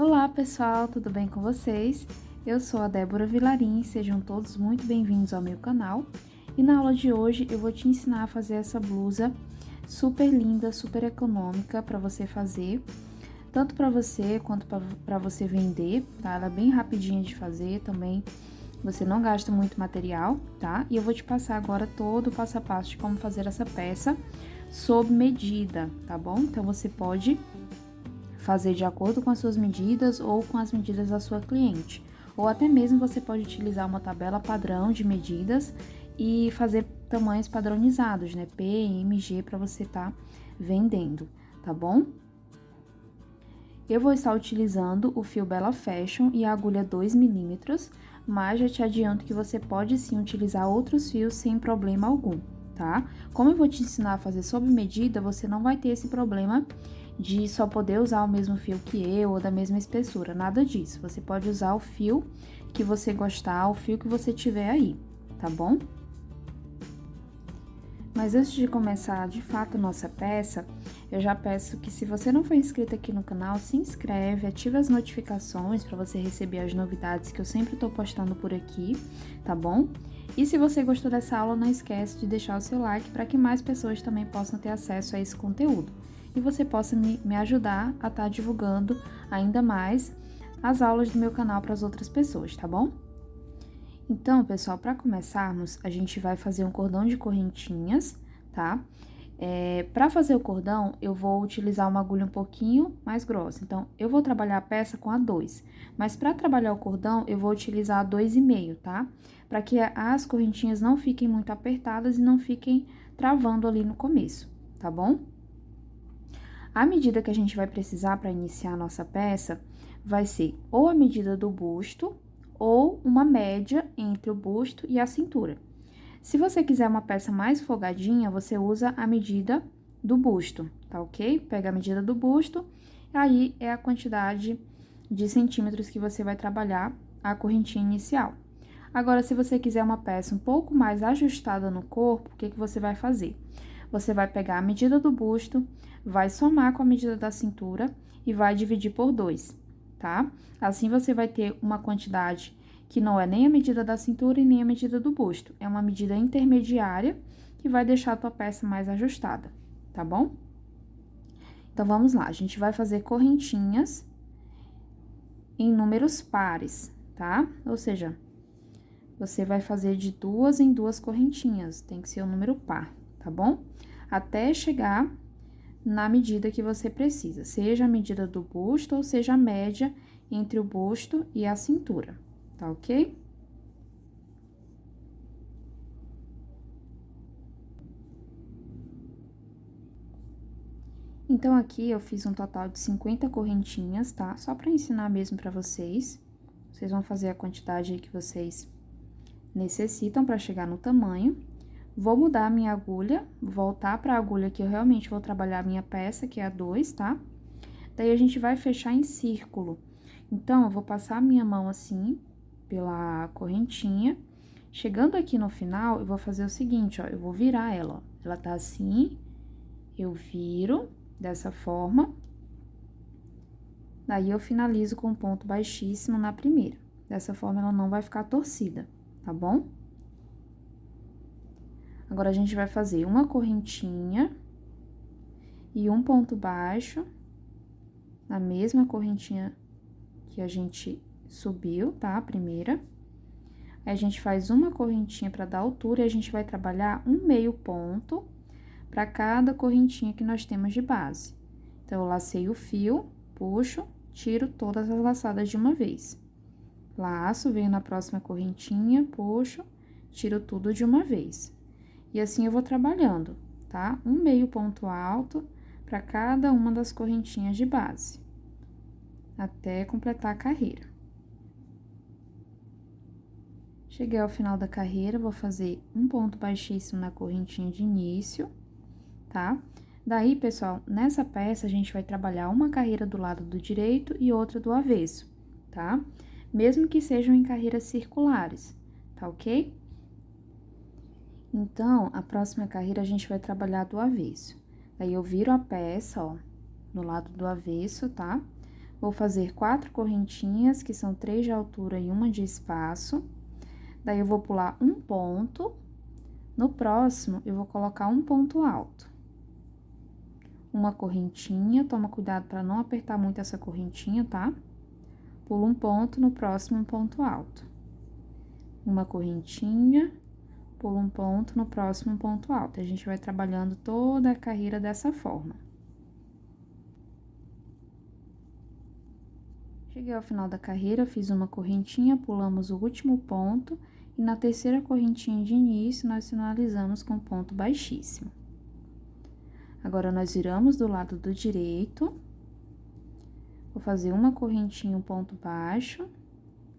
Olá pessoal, tudo bem com vocês? Eu sou a Débora Vilarim, sejam todos muito bem-vindos ao meu canal. E na aula de hoje eu vou te ensinar a fazer essa blusa super linda, super econômica para você fazer, tanto para você quanto para você vender, tá? Ela é bem rapidinha de fazer também, você não gasta muito material, tá? E eu vou te passar agora todo o passo a passo de como fazer essa peça sob medida, tá bom? Então você pode fazer de acordo com as suas medidas ou com as medidas da sua cliente. Ou até mesmo você pode utilizar uma tabela padrão de medidas e fazer tamanhos padronizados, né? P, M, G, para você estar vendendo, tá bom? Eu vou estar utilizando o fio Bella Fashion e a agulha 2 milímetros, mas já te adianto que você pode sim utilizar outros fios sem problema algum, tá? Como eu vou te ensinar a fazer sob medida, você não vai ter esse problema de só poder usar o mesmo fio que eu ou da mesma espessura, nada disso. Você pode usar o fio que você gostar, o fio que você tiver aí, tá bom? Mas antes de começar de fato a nossa peça, eu já peço que, se você não for inscrito aqui no canal, se inscreve, ative as notificações para você receber as novidades que eu sempre estou postando por aqui, tá bom? E se você gostou dessa aula, não esquece de deixar o seu like para que mais pessoas também possam ter acesso a esse conteúdo. E você possa me ajudar a estar divulgando ainda mais as aulas do meu canal para as outras pessoas, tá bom? Então, pessoal, para começarmos, a gente vai fazer um cordão de correntinhas, tá? Para fazer o cordão, eu vou utilizar uma agulha um pouquinho mais grossa. Então, eu vou trabalhar a peça com a 2, mas para trabalhar o cordão, eu vou utilizar a 2,5, tá? Para que as correntinhas não fiquem muito apertadas e não fiquem travando ali no começo, tá bom? A medida que a gente vai precisar para iniciar a nossa peça vai ser ou a medida do busto ou uma média entre o busto e a cintura. Se você quiser uma peça mais folgadinha, você usa a medida do busto, tá ok? Pega a medida do busto, aí é a quantidade de centímetros que você vai trabalhar a correntinha inicial. Agora, se você quiser uma peça um pouco mais ajustada no corpo, o que você vai fazer? Você vai pegar a medida do busto, vai somar com a medida da cintura e vai dividir por 2, tá? Assim, você vai ter uma quantidade que não é nem a medida da cintura e nem a medida do busto. É uma medida intermediária que vai deixar a tua peça mais ajustada, tá bom? Então, vamos lá. A gente vai fazer correntinhas em números pares, tá? Ou seja, você vai fazer de 2 em 2 correntinhas, tem que ser um número par, tá bom? Até chegar na medida que você precisa, seja a medida do busto ou seja a média entre o busto e a cintura, tá ok? Então, aqui eu fiz um total de 50 correntinhas, tá? Só pra ensinar mesmo pra vocês. Vocês vão fazer a quantidade aí que vocês necessitam pra chegar no tamanho. Vou mudar a minha agulha, voltar pra agulha que eu realmente vou trabalhar a minha peça, que é a 2, tá? Daí, a gente vai fechar em círculo. Então, eu vou passar a minha mão assim, pela correntinha. Chegando aqui no final, eu vou fazer o seguinte, ó, eu vou virar ela, ó. Ela tá assim, eu viro dessa forma. Daí, eu finalizo com um ponto baixíssimo na primeira. Dessa forma, ela não vai ficar torcida, tá bom? Agora, a gente vai fazer uma correntinha e um ponto baixo na mesma correntinha que a gente subiu, tá? A primeira. Aí, a gente faz uma correntinha para dar altura e a gente vai trabalhar um meio ponto para cada correntinha que nós temos de base. Então, eu lacei o fio, puxo, tiro todas as laçadas de uma vez. Laço, venho na próxima correntinha, puxo, tiro tudo de uma vez. E assim eu vou trabalhando, tá? Um meio ponto alto para cada uma das correntinhas de base, até completar a carreira. Cheguei ao final da carreira, vou fazer um ponto baixíssimo na correntinha de início, tá? Daí, pessoal, nessa peça, a gente vai trabalhar uma carreira do lado do direito e outra do avesso, tá? Mesmo que sejam em carreiras circulares, tá ok? Então, a próxima carreira a gente vai trabalhar do avesso. Daí, eu viro a peça, ó, no lado do avesso, tá? Vou fazer 4 correntinhas, que são 3 de altura e 1 de espaço. Daí, eu vou pular um ponto. No próximo, eu vou colocar um ponto alto. Uma correntinha, toma cuidado para não apertar muito essa correntinha, tá? Pulo um ponto, no próximo um ponto alto. Uma correntinha, pulo um ponto, no próximo um ponto alto. A gente vai trabalhando toda a carreira dessa forma. Cheguei ao final da carreira, fiz uma correntinha, pulamos o último ponto e na terceira correntinha de início, nós finalizamos com ponto baixíssimo. Agora, nós viramos do lado do direito. Vou fazer uma correntinha, um ponto baixo,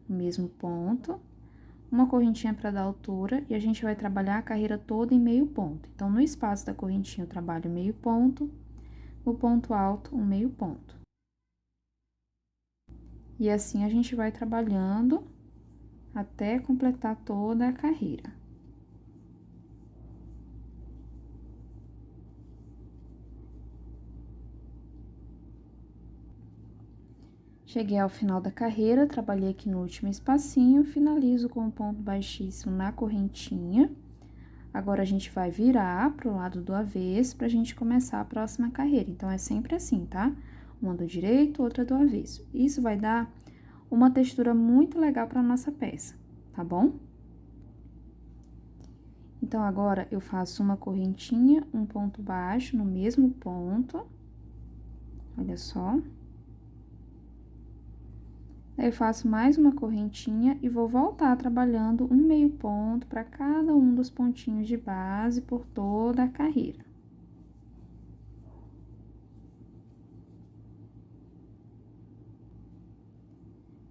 no mesmo ponto. Uma correntinha para dar altura e a gente vai trabalhar a carreira toda em meio ponto. Então, no espaço da correntinha, eu trabalho meio ponto, no ponto alto, um meio ponto. E assim, a gente vai trabalhando até completar toda a carreira. Cheguei ao final da carreira, trabalhei aqui no último espacinho, finalizo com um ponto baixíssimo na correntinha. Agora, a gente vai virar pro lado do avesso pra gente começar a próxima carreira. Então, é sempre assim, tá? Uma do direito, outra do avesso. Isso vai dar uma textura muito legal pra nossa peça, tá bom? Então, agora, eu faço uma correntinha, um ponto baixo no mesmo ponto. Olha só. Aí, eu faço mais uma correntinha e vou voltar trabalhando um meio ponto para cada um dos pontinhos de base por toda a carreira.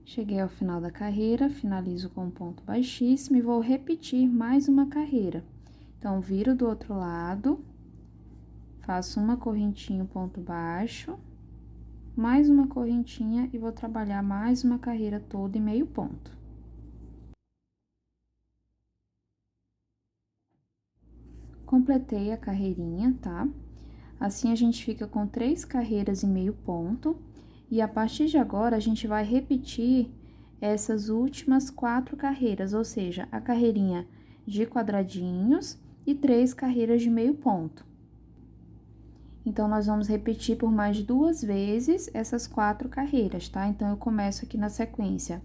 Cheguei ao final da carreira, finalizo com um ponto baixíssimo e vou repetir mais uma carreira. Então, viro do outro lado, faço uma correntinha, um ponto baixo, mais uma correntinha e vou trabalhar mais uma carreira toda em meio ponto. Completei a carreirinha, tá? Assim, a gente fica com 3 carreiras em meio ponto. E a partir de agora, a gente vai repetir essas últimas 4 carreiras, ou seja, a carreirinha de quadradinhos e 3 carreiras de meio ponto. Então, nós vamos repetir por mais 2 vezes essas 4 carreiras, tá? Então, eu começo aqui na sequência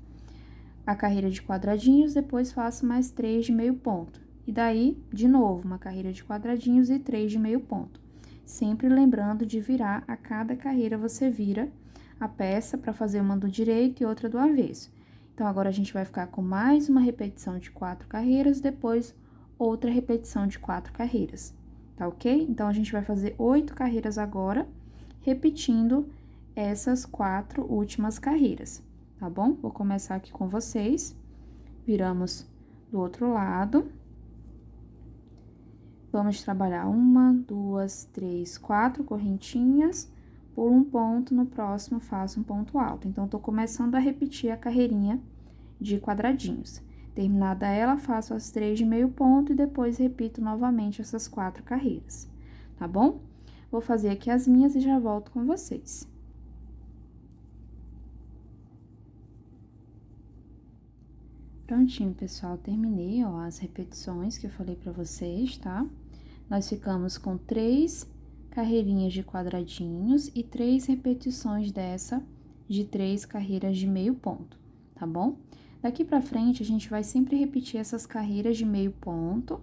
a carreira de quadradinhos, depois faço mais 3 de meio ponto. E daí, de novo, uma carreira de quadradinhos e 3 de meio ponto. Sempre lembrando de virar a cada carreira, você vira a peça para fazer uma do direito e outra do avesso. Então, agora a gente vai ficar com mais uma repetição de 4 carreiras, depois outra repetição de 4 carreiras, tá ok? Então, a gente vai fazer 8 carreiras agora, repetindo essas 4 últimas carreiras, tá bom? Vou começar aqui com vocês. Viramos do outro lado. Vamos trabalhar 1, 2, 3, 4 correntinhas, pulo um ponto, no próximo faço um ponto alto. Então, tô começando a repetir a carreirinha de quadradinhos. Terminada ela, faço as 3 de meio ponto e depois repito novamente essas 4 carreiras, tá bom? Vou fazer aqui as minhas e já volto com vocês. Prontinho, pessoal, terminei, ó, as repetições que eu falei pra vocês, tá? Nós ficamos com 3 carreirinhas de quadradinhos e 3 repetições dessa de 3 carreiras de meio ponto, tá bom? Daqui pra frente, a gente vai sempre repetir essas carreiras de meio ponto,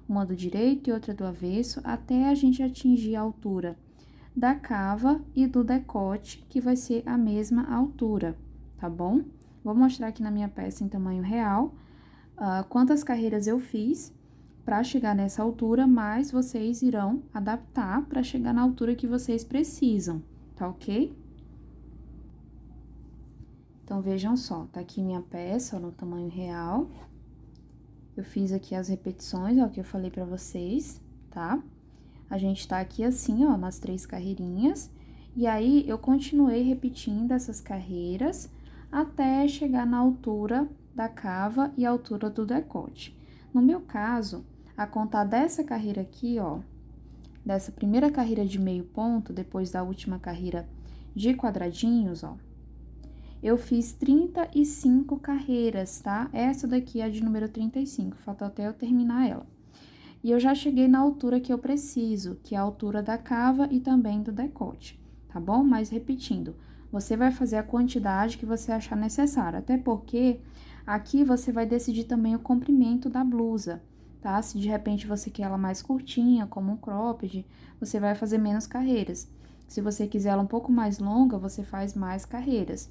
uma do direito e outra do avesso, até a gente atingir a altura da cava e do decote, que vai ser a mesma altura, tá bom? Vou mostrar aqui na minha peça em tamanho real, quantas carreiras eu fiz para chegar nessa altura, mas vocês irão adaptar para chegar na altura que vocês precisam, tá ok? Então, vejam só, tá aqui minha peça, ó, no tamanho real. Eu fiz aqui as repetições, ó, que eu falei pra vocês, tá? A gente tá aqui assim, ó, nas 3 carreirinhas. E aí, eu continuei repetindo essas carreiras até chegar na altura da cava e a altura do decote. No meu caso, a contar dessa carreira aqui, ó, dessa primeira carreira de meio ponto, depois da última carreira de quadradinhos, ó, eu fiz 35 carreiras, tá? Essa daqui é a de número 35, falta até eu terminar ela. E eu já cheguei na altura que eu preciso, que é a altura da cava e também do decote, tá bom? Mas repetindo, você vai fazer a quantidade que você achar necessária, até porque aqui você vai decidir também o comprimento da blusa, tá? Se de repente você quer ela mais curtinha, como um cropped, você vai fazer menos carreiras. Se você quiser ela um pouco mais longa, você faz mais carreiras.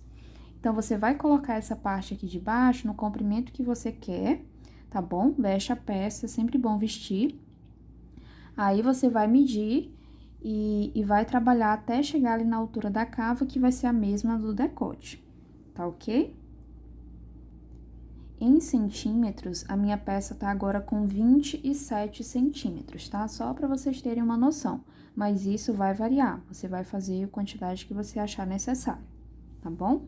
Então, você vai colocar essa parte aqui de baixo no comprimento que você quer, tá bom? Veste a peça, é sempre bom vestir. Aí, você vai medir e vai trabalhar até chegar ali na altura da cava, que vai ser a mesma do decote, tá ok? Em centímetros, a minha peça tá agora com 27 centímetros, tá? Só para vocês terem uma noção. Mas isso vai variar, você vai fazer a quantidade que você achar necessária, tá bom?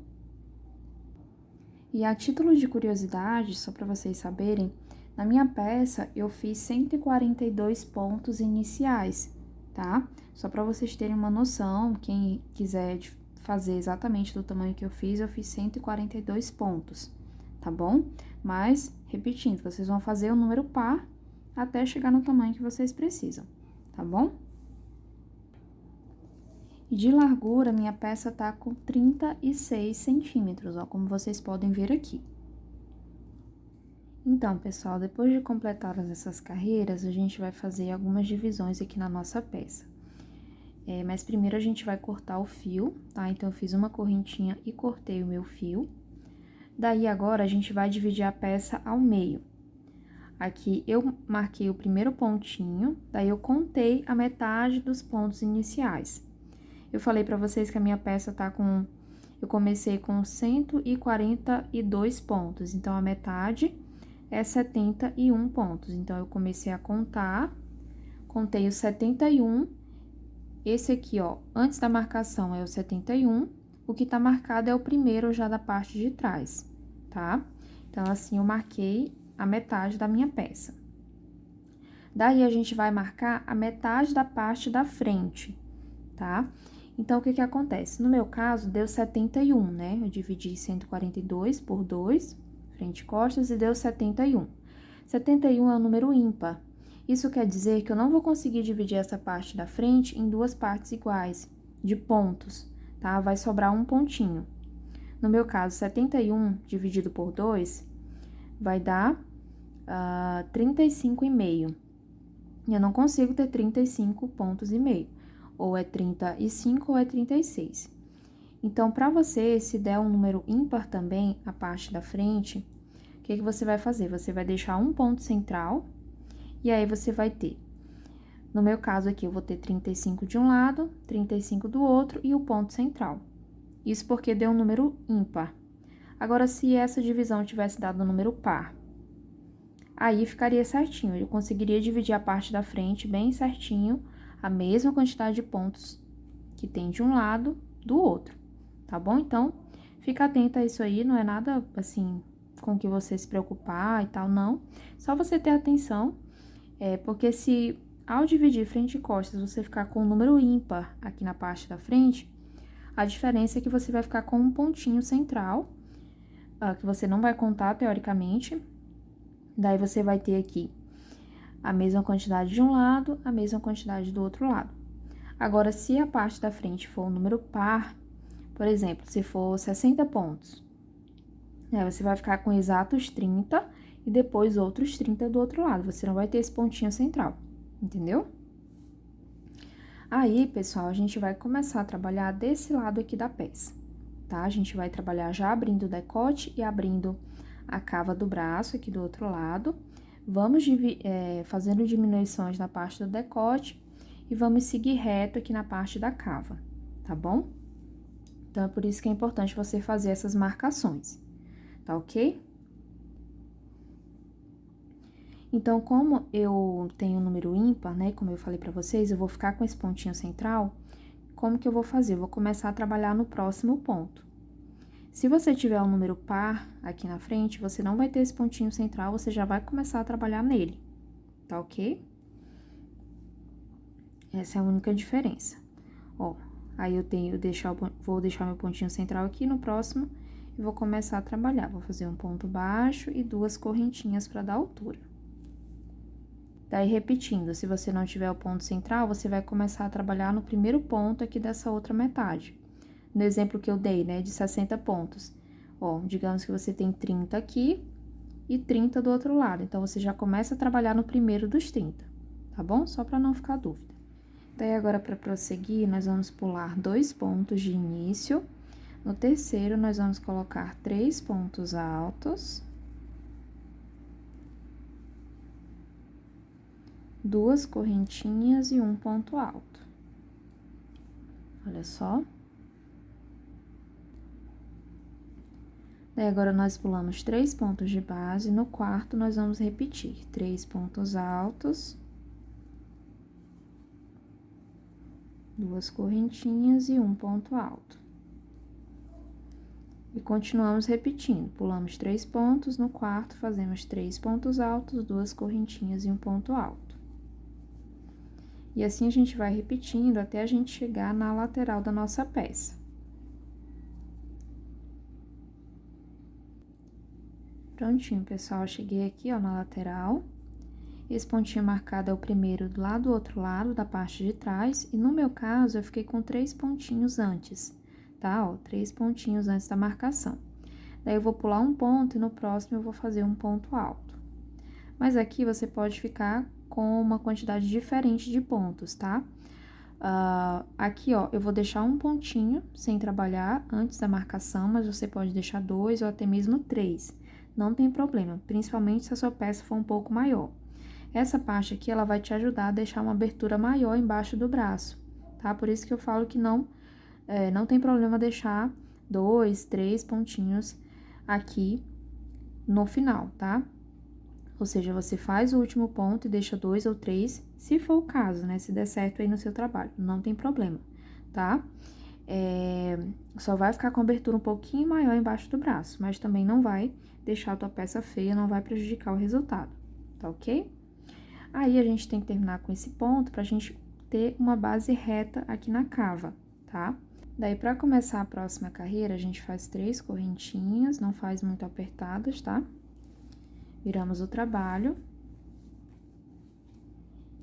E a título de curiosidade, só para vocês saberem, na minha peça eu fiz 142 pontos iniciais, tá? Só para vocês terem uma noção, quem quiser fazer exatamente do tamanho que eu fiz 142 pontos, tá bom? Mas, repetindo, vocês vão fazer o número par até chegar no tamanho que vocês precisam, tá bom? E de largura, minha peça tá com 36 centímetros, ó, como vocês podem ver aqui. Então, pessoal, depois de completadas essas carreiras, a gente vai fazer algumas divisões aqui na nossa peça. Mas primeiro a gente vai cortar o fio, tá? Então, eu fiz uma correntinha e cortei o meu fio. Daí, agora, a gente vai dividir a peça ao meio. Aqui, eu marquei o primeiro pontinho, daí eu contei a metade dos pontos iniciais. Eu falei pra vocês que a minha peça tá com... Eu comecei com 142 pontos, então, a metade é 71 pontos. Então, eu comecei a contar, contei os 71. Esse aqui, ó, antes da marcação é o 71, o que tá marcado é o primeiro já da parte de trás, tá? Então, assim, eu marquei a metade da minha peça. Daí, a gente vai marcar a metade da parte da frente, tá? Então, o que que acontece? No meu caso, deu 71, né? Eu dividi 142 por 2, frente e costas, e deu 71. 71 é um número ímpar. Isso quer dizer que eu não vou conseguir dividir essa parte da frente em duas partes iguais, de pontos, tá? Vai sobrar um pontinho. No meu caso, 71 dividido por 2 vai dar 35,5. E eu não consigo ter 35 pontos e meio. Ou é 35 ou é 36. Então, para você, se der um número ímpar também, a parte da frente, o que você vai fazer? Você vai deixar um ponto central, e aí você vai ter, no meu caso aqui, eu vou ter 35 de um lado, 35 do outro e o ponto central. Isso porque deu um número ímpar. Agora, se essa divisão tivesse dado um número par, aí ficaria certinho, eu conseguiria dividir a parte da frente bem certinho, a mesma quantidade de pontos que tem de um lado do outro, tá bom? Então, fica atenta a isso aí, não é nada, assim, com que você se preocupar e tal, não. Só você ter atenção, porque se ao dividir frente e costas você ficar com um número ímpar aqui na parte da frente, a diferença é que você vai ficar com um pontinho central, que você não vai contar teoricamente. Daí, você vai ter aqui a mesma quantidade de um lado, a mesma quantidade do outro lado. Agora, se a parte da frente for um número par, por exemplo, se for 60 pontos, você vai ficar com exatos 30 e depois outros 30 do outro lado. Você não vai ter esse pontinho central, entendeu? Aí, pessoal, a gente vai começar a trabalhar desse lado aqui da peça, tá? A gente vai trabalhar já abrindo o decote e abrindo a cava do braço aqui do outro lado. Vamos fazendo diminuições na parte do decote e vamos seguir reto aqui na parte da cava, tá bom? Então, é por isso que é importante você fazer essas marcações, tá ok? Então, como eu tenho um número ímpar, né, como eu falei pra vocês, eu vou ficar com esse pontinho central. Como que eu vou fazer? Eu vou começar a trabalhar no próximo ponto. Se você tiver um número par aqui na frente, você não vai ter esse pontinho central, você já vai começar a trabalhar nele, tá ok? Essa é a única diferença. Ó, aí eu vou deixar meu pontinho central aqui, no próximo e vou começar a trabalhar. Vou fazer um ponto baixo e 2 correntinhas para dar altura. Daí, repetindo, se você não tiver o ponto central, você vai começar a trabalhar no primeiro ponto aqui dessa outra metade. No exemplo que eu dei, né, de 60 pontos. Ó, digamos que você tem 30 aqui e 30 do outro lado. Então, você já começa a trabalhar no primeiro dos 30, tá bom? Só para não ficar dúvida. Daí, agora, para prosseguir, nós vamos pular 2 pontos de início. No terceiro, nós vamos colocar 3 pontos altos. 2 correntinhas e um ponto alto. Olha só. Daí, agora, nós pulamos 3 pontos de base. No quarto, nós vamos repetir 3 pontos altos. 2 correntinhas e um ponto alto. E continuamos repetindo. Pulamos 3 pontos, no quarto, fazemos 3 pontos altos, 2 correntinhas e um ponto alto. E assim a gente vai repetindo até a gente chegar na lateral da nossa peça. Prontinho, pessoal, eu cheguei aqui, ó, na lateral. Esse pontinho marcado é o primeiro lá do outro lado, da parte de trás. E no meu caso, eu fiquei com 3 pontinhos antes, tá? Ó, 3 pontinhos antes da marcação. Daí, eu vou pular um ponto e no próximo eu vou fazer um ponto alto. Mas aqui você pode ficar com uma quantidade diferente de pontos, tá? Aqui, ó, eu vou deixar um pontinho sem trabalhar antes da marcação, mas você pode deixar 2 ou até mesmo 3. Não tem problema, principalmente se a sua peça for um pouco maior. Essa parte aqui, ela vai te ajudar a deixar uma abertura maior embaixo do braço, tá? Por isso que eu falo que não tem problema deixar 2, 3 pontinhos aqui no final, tá? Ou seja, você faz o último ponto e deixa 2 ou 3, se for o caso, né? Se der certo aí no seu trabalho, não tem problema, tá? Só vai ficar com a abertura um pouquinho maior embaixo do braço, mas também não vai deixar a tua peça feia, não vai prejudicar o resultado, tá ok? Aí, a gente tem que terminar com esse ponto pra gente ter uma base reta aqui na cava, tá? Daí, pra começar a próxima carreira, a gente faz 3 correntinhas, não faz muito apertadas, tá? Viramos o trabalho.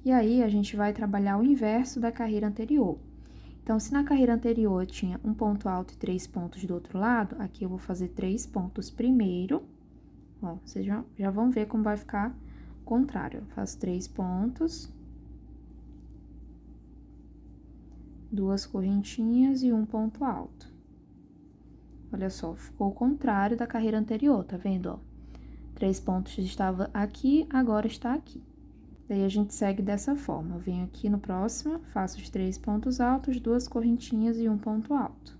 E aí, a gente vai trabalhar o inverso da carreira anterior. Então, se na carreira anterior eu tinha um ponto alto e 3 pontos do outro lado, aqui eu vou fazer 3 pontos primeiro. Ó, vocês já vão ver como vai ficar o contrário. Eu faço 3 pontos. 2 correntinhas e um ponto alto. Olha só, ficou o contrário da carreira anterior, tá vendo, ó? 3 pontos estava aqui, agora está aqui. Daí, a gente segue dessa forma. Eu venho aqui no próximo, faço os 3 pontos altos, 2 correntinhas e um ponto alto.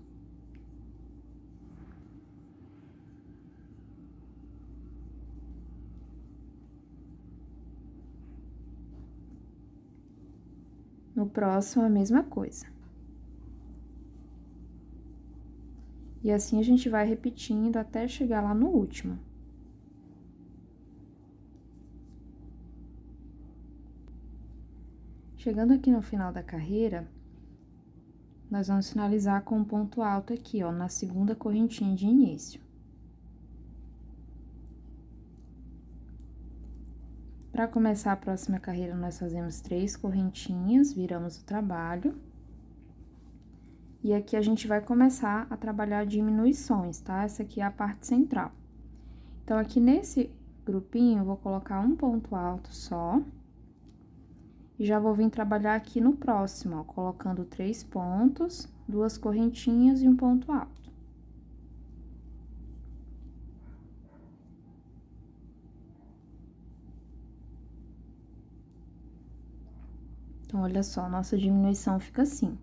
No próximo, a mesma coisa. E assim, a gente vai repetindo até chegar lá no último. Chegando aqui no final da carreira, nós vamos finalizar com um ponto alto aqui, ó, na segunda correntinha de início. Para começar a próxima carreira, nós fazemos 3 correntinhas, viramos o trabalho. E aqui a gente vai começar a trabalhar diminuições, tá? Essa aqui é a parte central. Então, aqui nesse grupinho, eu vou colocar um ponto alto só. E já vou vir trabalhar aqui no próximo, ó, colocando 3 pontos, 2 correntinhas e um ponto alto. Então, olha só, nossa diminuição fica assim.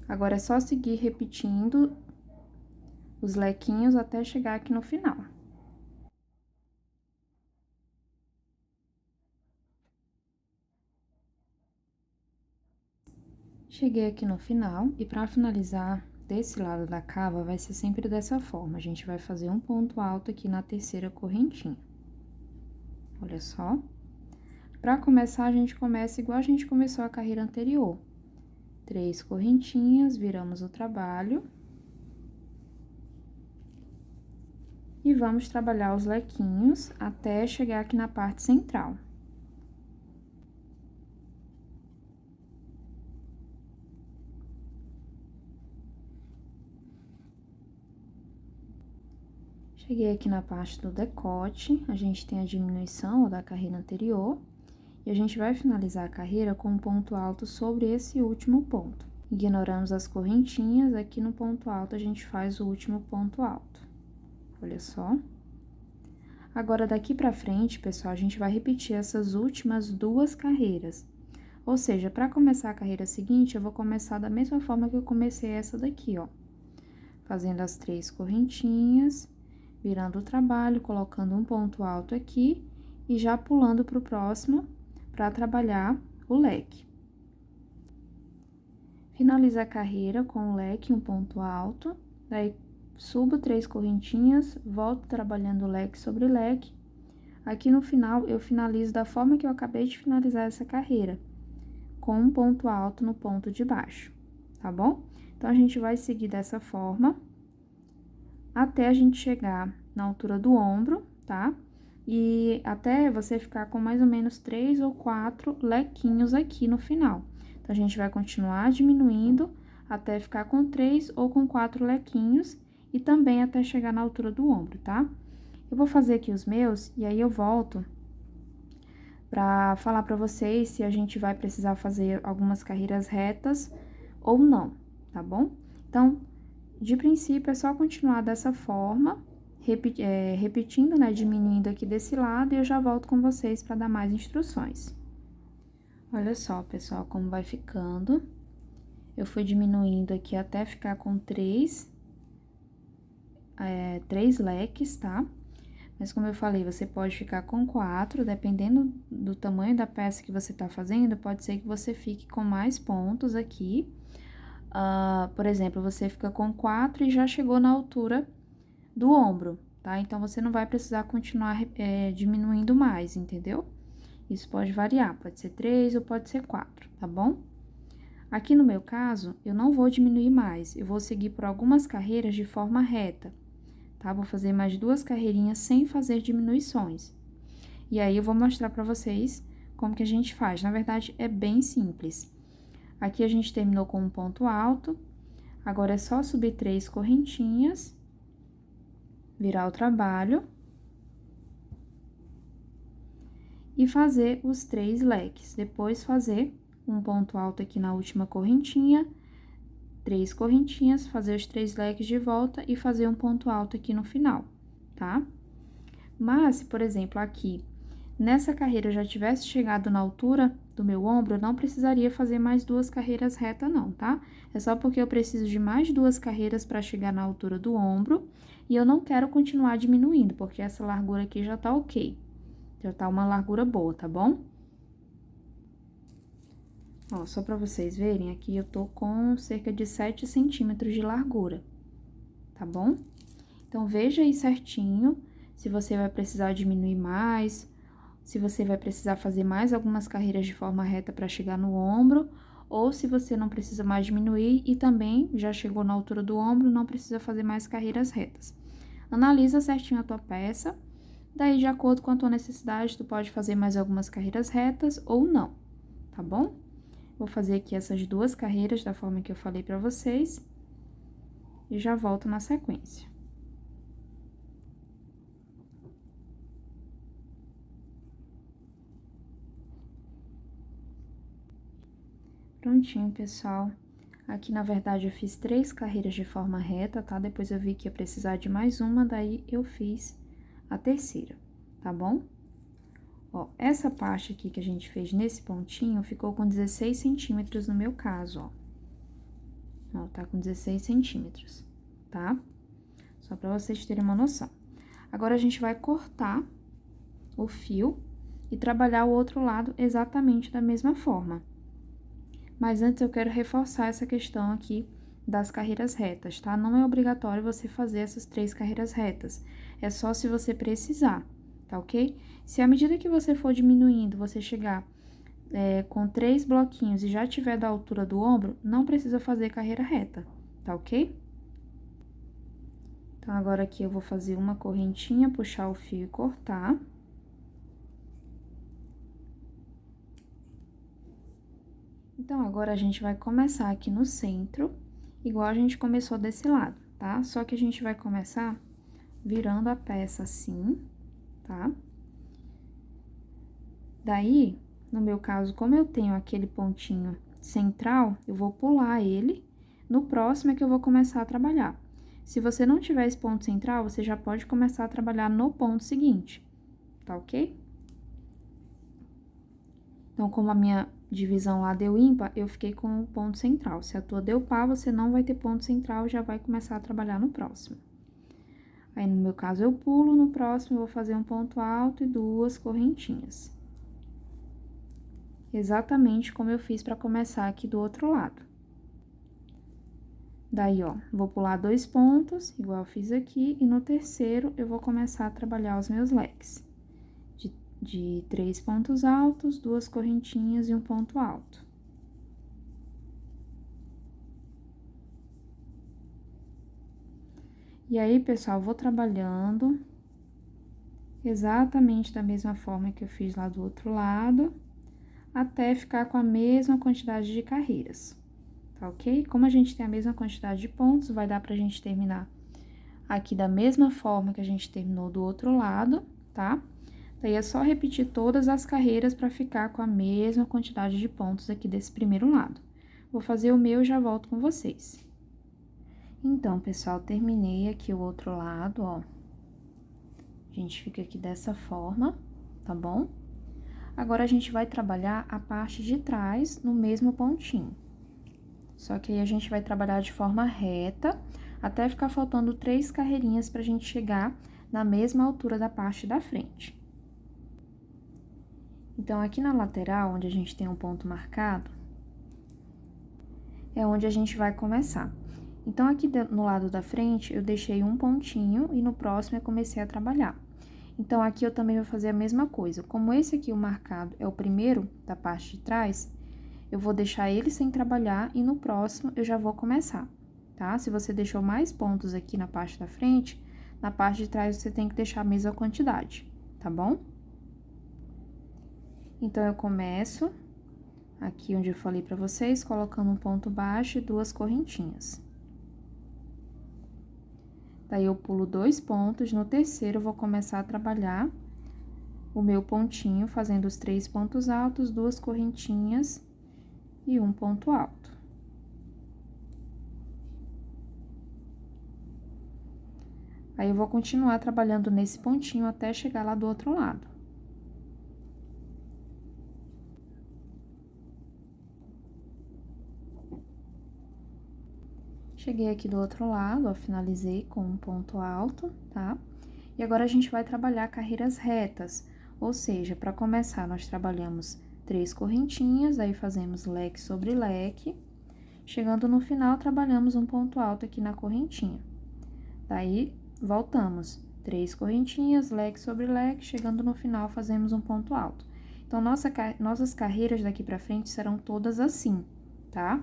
Agora, é só seguir repetindo os lequinhos até chegar aqui no final. Cheguei aqui no final, e para finalizar, desse lado da cava, vai ser sempre dessa forma. A gente vai fazer um ponto alto aqui na terceira correntinha. Olha só. Para começar, a gente começa igual a gente começou a carreira anterior. 3 correntinhas, viramos o trabalho. E vamos trabalhar os lequinhos até chegar aqui na parte central. Cheguei aqui na parte do decote, a gente tem a diminuição da carreira anterior, e a gente vai finalizar a carreira com um ponto alto sobre esse último ponto. Ignoramos as correntinhas, aqui no ponto alto a gente faz o último ponto alto. Olha só. Agora, daqui pra frente, pessoal, a gente vai repetir essas últimas duas carreiras. Ou seja, para começar a carreira seguinte, eu vou começar da mesma forma que eu comecei essa daqui, ó. Fazendo as 3 correntinhas, virando o trabalho, colocando um ponto alto aqui e já pulando pro próximo para trabalhar o leque. Finaliza a carreira com o leque, um ponto alto, daí subo 3 correntinhas, volto trabalhando o leque sobre leque. Aqui no final, eu finalizo da forma que eu acabei de finalizar essa carreira, com um ponto alto no ponto de baixo, tá bom? Então, a gente vai seguir dessa forma, até a gente chegar na altura do ombro, tá? E até você ficar com mais ou menos 3 ou 4 lequinhos aqui no final. Então, a gente vai continuar diminuindo até ficar com 3 ou com 4 lequinhos e também até chegar na altura do ombro, tá? Eu vou fazer aqui os meus e aí eu volto pra falar pra vocês se a gente vai precisar fazer algumas carreiras retas ou não, tá bom? Então, de princípio, é só continuar dessa forma, repetindo, né, diminuindo aqui desse lado, e eu já volto com vocês para dar mais instruções. Olha só, pessoal, como vai ficando. Eu fui diminuindo aqui até ficar com 3 leques, tá? Mas como eu falei, você pode ficar com 4, dependendo do tamanho da peça que você tá fazendo, pode ser que você fique com mais pontos aqui. Por exemplo, você fica com 4 e já chegou na altura do ombro, tá? Então, você não vai precisar continuar diminuindo mais, entendeu? Isso pode variar, pode ser 3 ou pode ser 4, tá bom? Aqui no meu caso, eu não vou diminuir mais, eu vou seguir por algumas carreiras de forma reta, tá? Vou fazer mais 2 carreirinhas sem fazer diminuições. E aí, eu vou mostrar pra vocês como que a gente faz. Na verdade, é bem simples. Aqui a gente terminou com um ponto alto, agora é só subir 3 correntinhas, virar o trabalho e fazer os 3 leques. Depois, fazer um ponto alto aqui na última correntinha, 3 correntinhas, fazer os 3 leques de volta e fazer um ponto alto aqui no final, tá? Mas, se, por exemplo, aqui, nessa carreira eu já tivesse chegado na altura do meu ombro, eu não precisaria fazer mais 2 carreiras retas não, tá? É só porque eu preciso de mais 2 carreiras para chegar na altura do ombro e eu não quero continuar diminuindo, porque essa largura aqui já tá ok. Já tá uma largura boa, tá bom? Ó, só pra vocês verem, aqui eu tô com cerca de 7 centímetros de largura, tá bom? Então, veja aí certinho se você vai precisar diminuir mais, se você vai precisar fazer mais algumas carreiras de forma reta para chegar no ombro, ou se você não precisa mais diminuir e também já chegou na altura do ombro, não precisa fazer mais carreiras retas. Analisa certinho a tua peça, daí de acordo com a tua necessidade, tu pode fazer mais algumas carreiras retas ou não, tá bom? Vou fazer aqui essas 2 carreiras da forma que eu falei pra vocês e já volto na sequência. Prontinho, pessoal. Aqui, na verdade, eu fiz 3 carreiras de forma reta, tá? Depois eu vi que ia precisar de mais uma, daí eu fiz a terceira, tá bom? Ó, essa parte aqui que a gente fez nesse pontinho ficou com 16 centímetros no meu caso, ó. Ó, tá com 16 centímetros, tá? Só pra vocês terem uma noção. Agora, a gente vai cortar o fio e trabalhar o outro lado exatamente da mesma forma. Mas antes eu quero reforçar essa questão aqui das carreiras retas, tá? Não é obrigatório você fazer essas 3 carreiras retas, é só se você precisar, tá ok? Se à medida que você for diminuindo, você chegar com 3 bloquinhos e já tiver da altura do ombro, não precisa fazer carreira reta, tá ok? Então, agora aqui eu vou fazer uma correntinha, puxar o fio e cortar. Então, agora a gente vai começar aqui no centro, igual a gente começou desse lado, tá? Só que a gente vai começar virando a peça assim, tá? Daí, no meu caso, como eu tenho aquele pontinho central, eu vou pular ele, no próximo é que eu vou começar a trabalhar. Se você não tiver esse ponto central, você já pode começar a trabalhar no ponto seguinte, tá ok? Então, como a minha divisão lá deu ímpar, eu fiquei com o ponto central. Se a tua deu par, você não vai ter ponto central e já vai começar a trabalhar no próximo. Aí, no meu caso, eu pulo, no próximo eu vou fazer um ponto alto e 2 correntinhas. Exatamente como eu fiz para começar aqui do outro lado. Daí, ó, vou pular 2 pontos, igual eu fiz aqui, e no terceiro eu vou começar a trabalhar os meus leques. De 3 pontos altos, 2 correntinhas e um ponto alto. E aí, pessoal, vou trabalhando exatamente da mesma forma que eu fiz lá do outro lado, até ficar com a mesma quantidade de carreiras, tá ok? Como a gente tem a mesma quantidade de pontos, vai dar pra gente terminar aqui da mesma forma que a gente terminou do outro lado, tá? Daí, é só repetir todas as carreiras para ficar com a mesma quantidade de pontos aqui desse primeiro lado. Vou fazer o meu e já volto com vocês. Então, pessoal, terminei aqui o outro lado, ó. A gente fica aqui dessa forma, tá bom? Agora, a gente vai trabalhar a parte de trás no mesmo pontinho. Só que aí, a gente vai trabalhar de forma reta, até ficar faltando 3 carreirinhas pra gente chegar na mesma altura da parte da frente. Então, aqui na lateral, onde a gente tem um ponto marcado, é onde a gente vai começar. Então, aqui no lado da frente, eu deixei um pontinho e no próximo eu comecei a trabalhar. Então, aqui eu também vou fazer a mesma coisa. Como esse aqui, o marcado, é o primeiro da parte de trás, eu vou deixar ele sem trabalhar e no próximo eu já vou começar, tá? Se você deixou mais pontos aqui na parte da frente, na parte de trás você tem que deixar a mesma quantidade, tá bom? Então, eu começo aqui onde eu falei pra vocês, colocando um ponto baixo e 2 correntinhas. Daí, eu pulo 2 pontos, no terceiro eu vou começar a trabalhar o meu pontinho, fazendo os 3 pontos altos, 2 correntinhas e um ponto alto. Aí, eu vou continuar trabalhando nesse pontinho até chegar lá do outro lado. Cheguei aqui do outro lado, ó, finalizei com um ponto alto, tá? E agora, a gente vai trabalhar carreiras retas, ou seja, para começar, nós trabalhamos 3 correntinhas, aí fazemos leque sobre leque. Chegando no final, trabalhamos um ponto alto aqui na correntinha. Daí, voltamos, 3 correntinhas, leque sobre leque, chegando no final, fazemos um ponto alto. Então, nossas carreiras daqui pra frente serão todas assim, tá?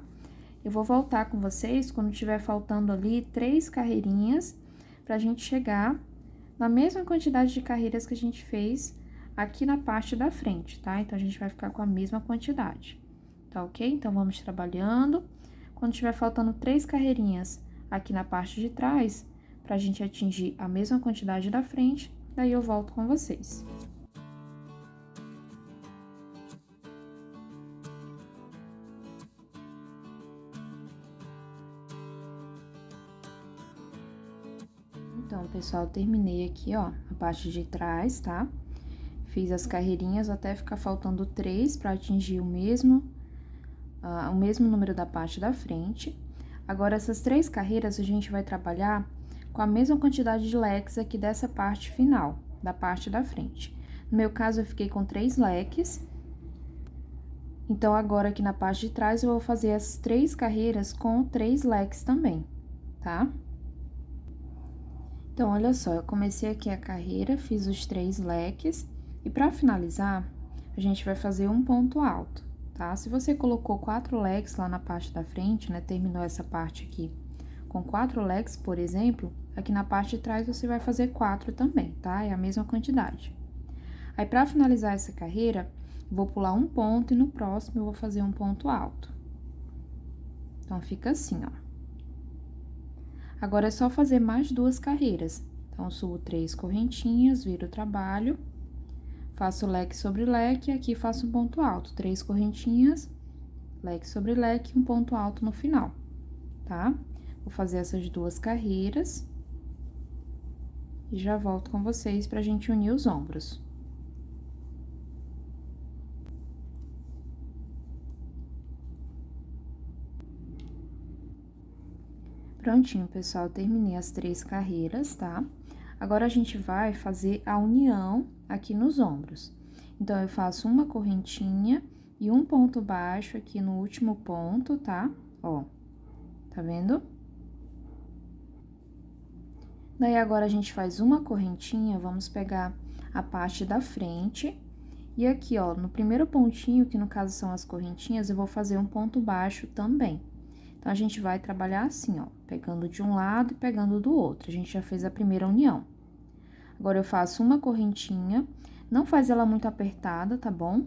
Eu vou voltar com vocês quando tiver faltando ali 3 carreirinhas pra gente chegar na mesma quantidade de carreiras que a gente fez aqui na parte da frente, tá? Então, a gente vai ficar com a mesma quantidade, tá ok? Então, vamos trabalhando. Quando tiver faltando 3 carreirinhas aqui na parte de trás, pra gente atingir a mesma quantidade da frente, daí eu volto com vocês. Então, pessoal, terminei aqui, ó, a parte de trás, tá? Fiz as carreirinhas até ficar faltando 3 para atingir o mesmo número da parte da frente. Agora, essas 3 carreiras a gente vai trabalhar com a mesma quantidade de leques aqui dessa parte final, da parte da frente. No meu caso, eu fiquei com 3 leques. Então, agora aqui na parte de trás, eu vou fazer as 3 carreiras com 3 leques também, tá? Então, olha só, eu comecei aqui a carreira, fiz os 3 leques, e para finalizar, a gente vai fazer um ponto alto, tá? Se você colocou 4 leques lá na parte da frente, né, terminou essa parte aqui com 4 leques, por exemplo, aqui na parte de trás você vai fazer 4 também, tá? É a mesma quantidade. Aí, pra finalizar essa carreira, vou pular um ponto e no próximo eu vou fazer um ponto alto. Então, fica assim, ó. Agora, é só fazer mais 2 carreiras. Então, subo 3 correntinhas, viro o trabalho, faço leque sobre leque e aqui faço um ponto alto. 3 correntinhas, leque sobre leque, um ponto alto no final, tá? Vou fazer essas 2 carreiras e já volto com vocês pra gente unir os ombros. Prontinho, pessoal, terminei as 3 carreiras, tá? Agora, a gente vai fazer a união aqui nos ombros. Então, eu faço uma correntinha e um ponto baixo aqui no último ponto, tá? Ó, tá vendo? Daí, agora, a gente faz uma correntinha, vamos pegar a parte da frente. E aqui, ó, no primeiro pontinho, que no caso são as correntinhas, eu vou fazer um ponto baixo também. Então, a gente vai trabalhar assim, ó, pegando de um lado e pegando do outro. A gente já fez a primeira união. Agora, eu faço uma correntinha, não faz ela muito apertada, tá bom?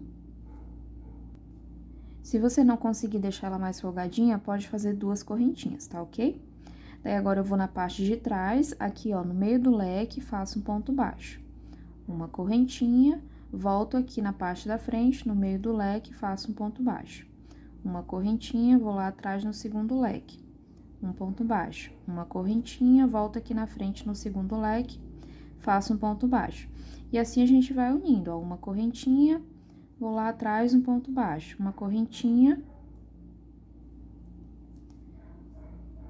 Se você não conseguir deixar ela mais folgadinha, pode fazer 2 correntinhas, tá ok? Daí, agora, eu vou na parte de trás, aqui, ó, no meio do leque, faço um ponto baixo. Uma correntinha, volto aqui na parte da frente, no meio do leque, faço um ponto baixo. Uma correntinha, vou lá atrás no segundo leque, um ponto baixo. Uma correntinha, volto aqui na frente no segundo leque, faço um ponto baixo. E assim a gente vai unindo, ó, uma correntinha, vou lá atrás, um ponto baixo. Uma correntinha,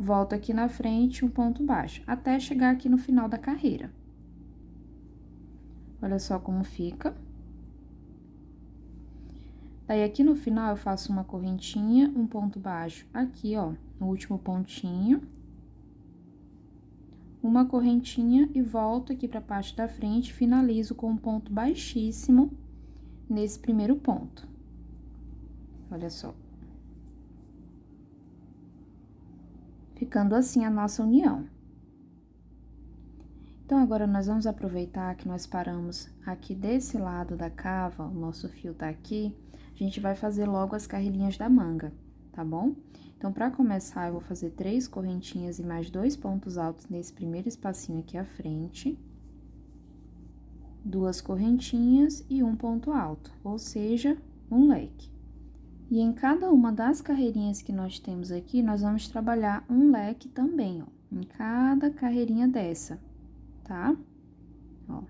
volto aqui na frente, um ponto baixo, até chegar aqui no final da carreira. Olha só como fica. Daí, aqui no final, eu faço uma correntinha, um ponto baixo aqui, ó, no último pontinho. Uma correntinha e volto aqui pra parte da frente, finalizo com um ponto baixíssimo nesse primeiro ponto. Olha só. Ficando assim a nossa união. Então, agora, nós vamos aproveitar que nós paramos aqui desse lado da cava, o nosso fio tá aqui, a gente vai fazer logo as carreirinhas da manga, tá bom? Então, pra começar, eu vou fazer 3 correntinhas e mais 2 pontos altos nesse primeiro espacinho aqui à frente. 2 correntinhas e um ponto alto, ou seja, um leque. E em cada uma das carreirinhas que nós temos aqui, nós vamos trabalhar um leque também, ó, em cada carreirinha dessa, tá? Ó.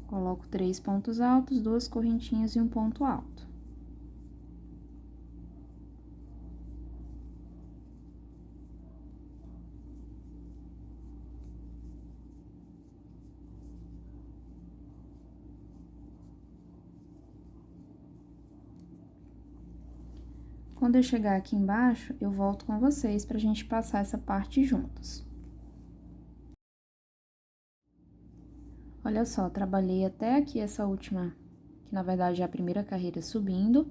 Coloco 3 pontos altos, 2 correntinhas e um ponto alto. Quando eu chegar aqui embaixo, eu volto com vocês pra gente passar essa parte juntos. Olha só, trabalhei até aqui essa última, que na verdade é a primeira carreira subindo.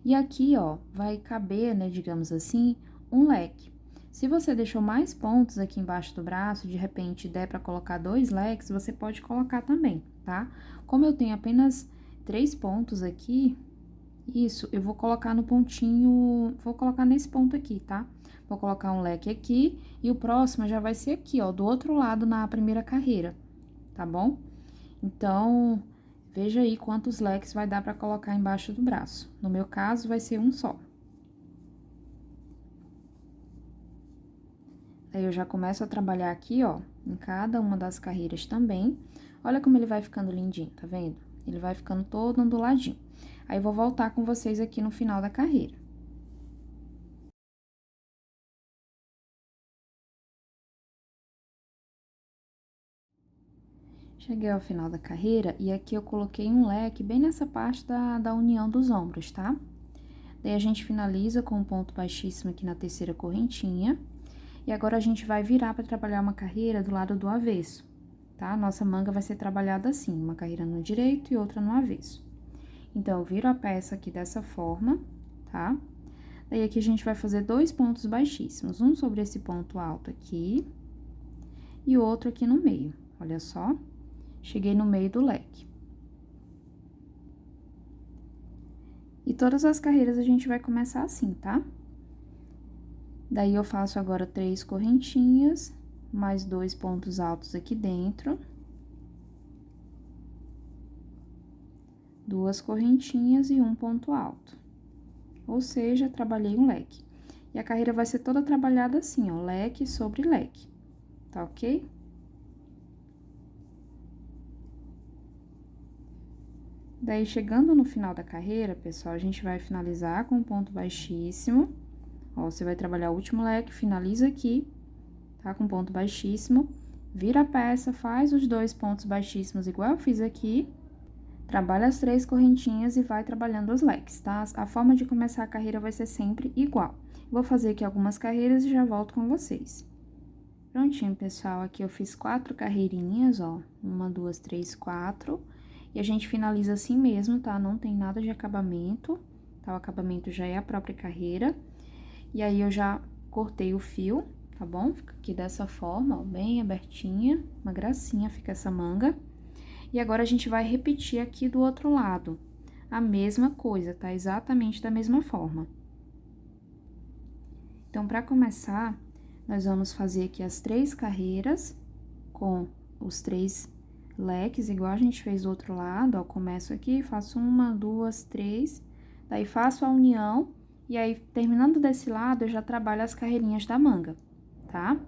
E aqui, ó, vai caber, né, digamos assim, um leque. Se você deixou mais pontos aqui embaixo do braço, de repente der pra colocar 2 leques, você pode colocar também, tá? Como eu tenho apenas 3 pontos aqui, isso, eu vou colocar no pontinho, vou colocar nesse ponto aqui, tá? Vou colocar um leque aqui e o próximo já vai ser aqui, ó, do outro lado na primeira carreira, tá bom? Então, veja aí quantos leques vai dar pra colocar embaixo do braço. No meu caso, vai ser um só. Aí, eu já começo a trabalhar aqui, ó, em cada uma das carreiras também. Olha como ele vai ficando lindinho, tá vendo? Ele vai ficando todo onduladinho. Aí, eu vou voltar com vocês aqui no final da carreira. Cheguei ao final da carreira e aqui eu coloquei um leque bem nessa parte da união dos ombros, tá? Daí, a gente finaliza com um ponto baixíssimo aqui na terceira correntinha. E agora, a gente vai virar para trabalhar uma carreira do lado do avesso, tá? Nossa manga vai ser trabalhada assim, uma carreira no direito e outra no avesso. Então, eu viro a peça aqui dessa forma, tá? Daí, aqui a gente vai fazer 2 pontos baixíssimos, um sobre esse ponto alto aqui e outro aqui no meio, olha só. Cheguei no meio do leque. E todas as carreiras a gente vai começar assim, tá? Daí, eu faço agora 3 correntinhas, mais 2 pontos altos aqui dentro. 2 correntinhas e um ponto alto. Ou seja, trabalhei um leque. E a carreira vai ser toda trabalhada assim, ó, leque sobre leque, tá ok? Daí, chegando no final da carreira, pessoal, a gente vai finalizar com um ponto baixíssimo. Ó, você vai trabalhar o último leque, finaliza aqui, tá? Com ponto baixíssimo. Vira a peça, faz os 2 pontos baixíssimos igual eu fiz aqui. Trabalha as 3 correntinhas e vai trabalhando os leques, tá? A forma de começar a carreira vai ser sempre igual. Vou fazer aqui algumas carreiras e já volto com vocês. Prontinho, pessoal, aqui eu fiz 4 carreirinhas, ó. 1, 2, 3, 4. E a gente finaliza assim mesmo, tá? Não tem nada de acabamento, tá? O acabamento já é a própria carreira. E aí, eu já cortei o fio, tá bom? Fica aqui dessa forma, ó, bem abertinha, uma gracinha fica essa manga. E agora, a gente vai repetir aqui do outro lado, a mesma coisa, tá? Exatamente da mesma forma. Então, pra começar, nós vamos fazer aqui as 3 carreiras com os 3 leques, igual a gente fez do outro lado, ó. Começo aqui, faço 1, 2, 3, daí faço a união, e aí, terminando desse lado, eu já trabalho as carreirinhas da manga, tá?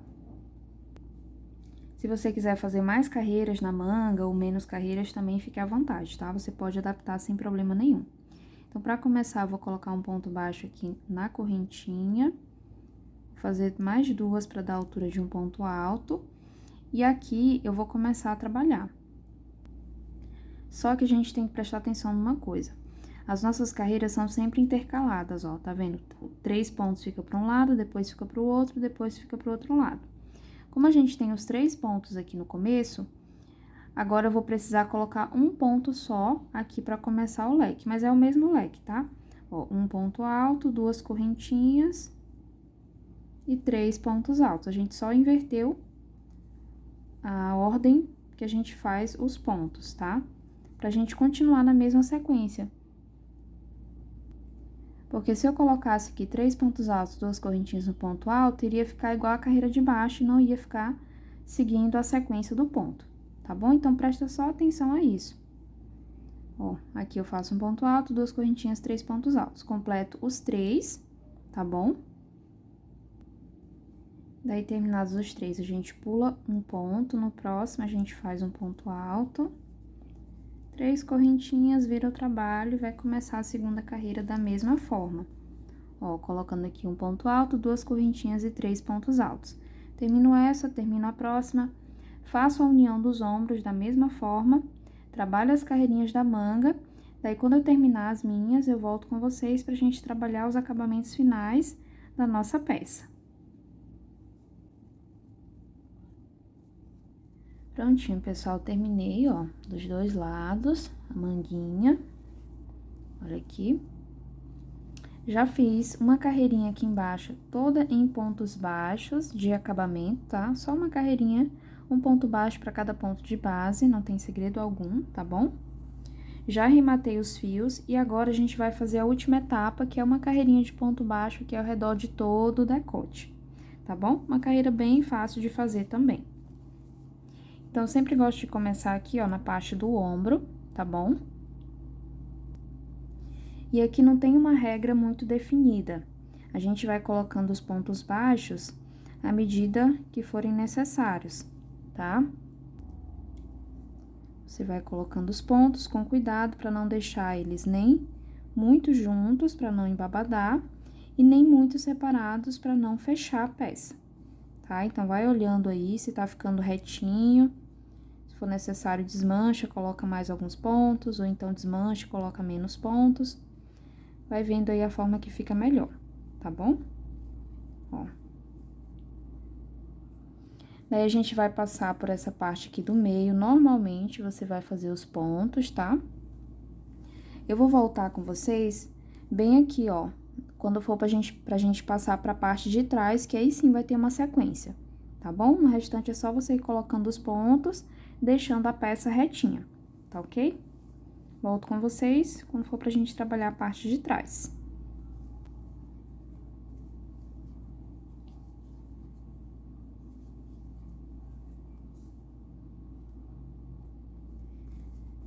Se você quiser fazer mais carreiras na manga ou menos carreiras, também fique à vontade, tá? Você pode adaptar sem problema nenhum. Então, pra começar, eu vou colocar um ponto baixo aqui na correntinha, fazer mais 2 para dar a altura de um ponto alto, e aqui eu vou começar a trabalhar. Só que a gente tem que prestar atenção numa coisa. As nossas carreiras são sempre intercaladas, ó, tá vendo? 3 pontos fica para um lado, depois fica para o outro, depois fica para o outro lado. Como a gente tem os 3 pontos aqui no começo, agora eu vou precisar colocar um ponto só aqui para começar o leque, mas é o mesmo leque, tá? Ó, um ponto alto, 2 correntinhas e 3 pontos altos. A gente só inverteu a ordem que a gente faz os pontos, tá? Pra gente continuar na mesma sequência. Porque se eu colocasse aqui 3 pontos altos, 2 correntinhas no ponto alto, iria ficar igual a carreira de baixo e não ia ficar seguindo a sequência do ponto, tá bom? Então, presta só atenção a isso. Ó, aqui eu faço um ponto alto, 2 correntinhas, 3 pontos altos. Completo os 3, tá bom? Daí, terminados os 3, a gente pula um ponto, no próximo a gente faz um ponto alto. 3 correntinhas, vira o trabalho e vai começar a segunda carreira da mesma forma. Ó, colocando aqui um ponto alto, 2 correntinhas e 3 pontos altos. Termino essa, termino a próxima, faço a união dos ombros da mesma forma, trabalho as carreirinhas da manga, daí quando eu terminar as minhas, eu volto com vocês pra gente trabalhar os acabamentos finais da nossa peça. Prontinho, pessoal, terminei, ó, dos 2 lados, a manguinha, olha aqui. Já fiz uma carreirinha aqui embaixo, toda em pontos baixos de acabamento, tá? Só uma carreirinha, um ponto baixo para cada ponto de base, não tem segredo algum, tá bom? Já arrematei os fios e agora a gente vai fazer a última etapa, que é uma carreirinha de ponto baixo, que é ao redor de todo o decote, tá bom? Uma carreira bem fácil de fazer também. Então, eu sempre gosto de começar aqui, ó, na parte do ombro, tá bom? E aqui não tem uma regra muito definida. A gente vai colocando os pontos baixos à medida que forem necessários, tá? Você vai colocando os pontos com cuidado para não deixar eles nem muito juntos, para não embabadar, e nem muito separados para não fechar a peça, tá? Então, vai olhando aí se tá ficando retinho. Se for necessário, desmancha, coloca mais alguns pontos, ou então desmancha, coloca menos pontos. Vai vendo aí a forma que fica melhor, tá bom? Ó. Daí, a gente vai passar por essa parte aqui do meio. Normalmente, você vai fazer os pontos, tá? Eu vou voltar com vocês bem aqui, ó, quando for pra gente passar pra parte de trás, que aí sim vai ter uma sequência, tá bom? No restante é só você ir colocando os pontos, deixando a peça retinha, tá ok? Volto com vocês quando for pra gente trabalhar a parte de trás.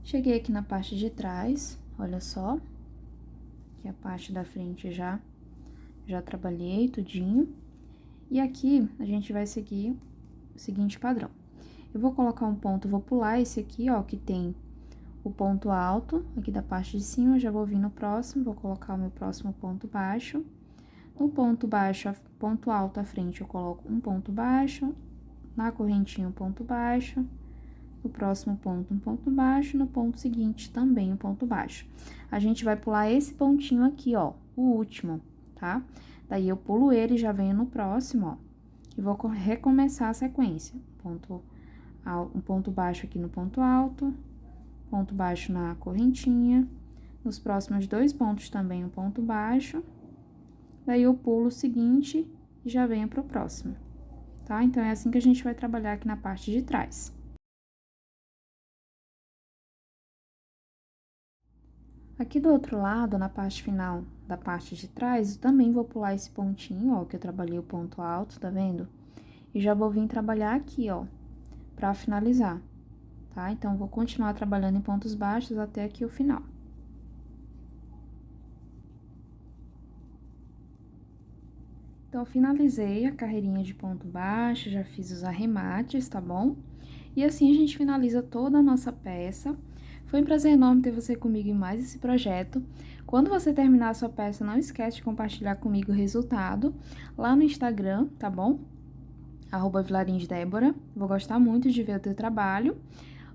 Cheguei aqui na parte de trás, olha só, que a parte da frente já trabalhei tudinho. E aqui, a gente vai seguir o seguinte padrão. Eu vou colocar um ponto, vou pular esse aqui, ó, que tem o ponto alto aqui da parte de cima, já vou vir no próximo, vou colocar o meu próximo ponto baixo. No ponto baixo, ponto alto à frente, eu coloco um ponto baixo, na correntinha um ponto baixo, no próximo ponto um ponto baixo, no ponto seguinte também um ponto baixo. A gente vai pular esse pontinho aqui, ó, o último, tá? Daí, eu pulo ele e já venho no próximo, ó, e vou recomeçar a sequência. Um ponto baixo aqui no ponto alto, ponto baixo na correntinha, nos próximos 2 pontos também um ponto baixo, daí eu pulo o seguinte e já venho pro próximo, tá? Então, é assim que a gente vai trabalhar aqui na parte de trás. Aqui do outro lado, na parte final da parte de trás, eu também vou pular esse pontinho, ó, que eu trabalhei o ponto alto, tá vendo? E já vou vir trabalhar aqui, ó, pra finalizar, tá? Então, vou continuar trabalhando em pontos baixos até aqui o final. Então, finalizei a carreirinha de ponto baixo, já fiz os arremates, tá bom? E assim a gente finaliza toda a nossa peça. Foi um prazer enorme ter você comigo em mais esse projeto. Quando você terminar a sua peça, não esquece de compartilhar comigo o resultado lá no Instagram, tá bom? @vilarinsdebora. Vou gostar muito de ver o teu trabalho.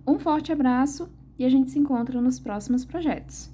Um forte abraço e a gente se encontra nos próximos projetos.